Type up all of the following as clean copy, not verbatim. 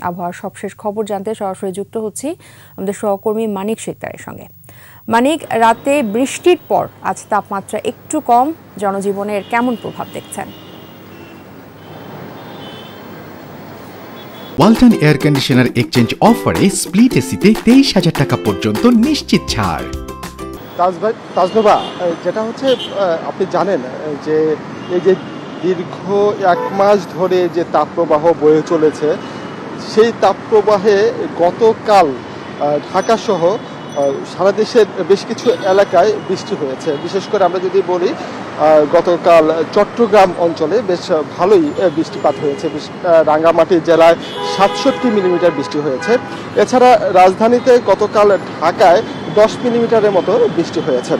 আবহাওয়ার সবশেষ খবর জানতে সরাসরি যুক্ত হচ্ছি আমাদের সহকর্মী মানিক শেখতারের সঙ্গে। মানিক, রাতে বৃষ্টির পর আজ তাপমাত্রা একটু কম, জনজীবনের কেমন প্রভাব দেখছেন? ওয়ালটন এয়ার কন্ডিশনার এক্সচেঞ্জ অফারে স্প্লিট এসিতে 23,000 টাকা পর্যন্ত নিশ্চিত ছাড়। তাজনবা, যেটা হচ্ছে আপনি জানেন যে এই যে দীর্ঘ 1 মাস ধরে যে তাপপ্রবাহ বয়ে চলেছে, সেই তাপপ্রবাহে গতকাল ঢাকা সহ সারা দেশের বেশ কিছু এলাকায় বৃষ্টি হয়েছে। বিশেষ করে আমরা যদি বলি, গতকাল চট্টগ্রাম অঞ্চলে বেশ ভালোই বৃষ্টিপাত হয়েছে। রাঙ্গামাটি জেলায় 67 মিলিমিটার বৃষ্টি হয়েছে। এছাড়া রাজধানীতে গতকাল ঢাকায় 10 মিলিমিটারের মতো বৃষ্টি হয়েছে।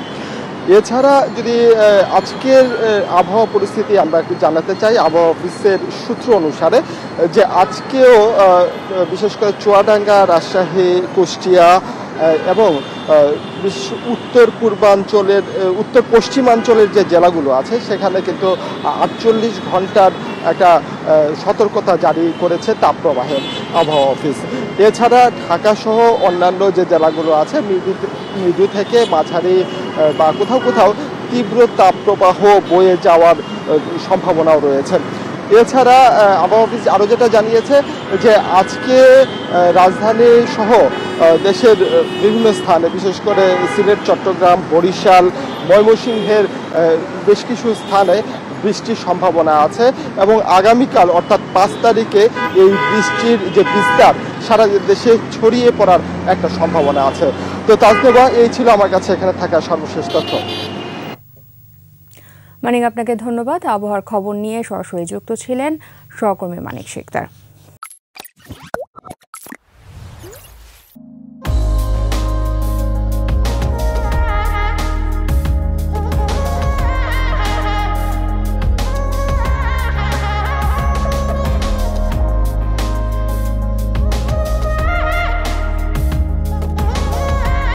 এছাড়া যদি আজকের আবহাওয়া পরিস্থিতি আমরা একটু জানাতে চাই, আবহাওয়া অফিসের সূত্র অনুসারে যে আজকেও বিশেষ করে চুয়াডাঙ্গা, রাজশাহী, কুষ্টিয়া এবং উত্তর পশ্চিমাঞ্চলের যে জেলাগুলো আছে সেখানে কিন্তু 48 ঘন্টার একটা সতর্কতা জারি করেছে তাপপ্রবাহের আবহাওয়া অফিস। এছাড়া ঢাকা সহ অন্যান্য যে জেলাগুলো আছে মৃদু থেকে মাঝারি বা কোথাও কোথাও তীব্র তাপপ্রবাহ বয়ে যাওয়ার সম্ভাবনাও রয়েছে। এছাড়া আবহাওয়া অফিস আরও যেটা জানিয়েছে যে আজকে রাজধানী সহ দেশের বিভিন্ন স্থানে, বিশেষ করে সিলেট, চট্টগ্রাম, বরিশাল, ময়মনসিংহের বেশ কিছু স্থানে বৃষ্টির সম্ভাবনা আছে এবং আগামীকাল অর্থাৎ 5 তারিখে এই বৃষ্টির যে বিস্তার সারা দেশে ছড়িয়ে পড়ার একটা সম্ভাবনা আছে। তো তাজনবা, এই ছিল আমার কাছে এখানে থাকা সর্বশেষ তথ্য। মানিক, আপনাকে ধন্যবাদ। আবহাওয়ার খবর নিয়ে সরাসরি যুক্ত ছিলেন সহকর্মী মানিক শেখতার।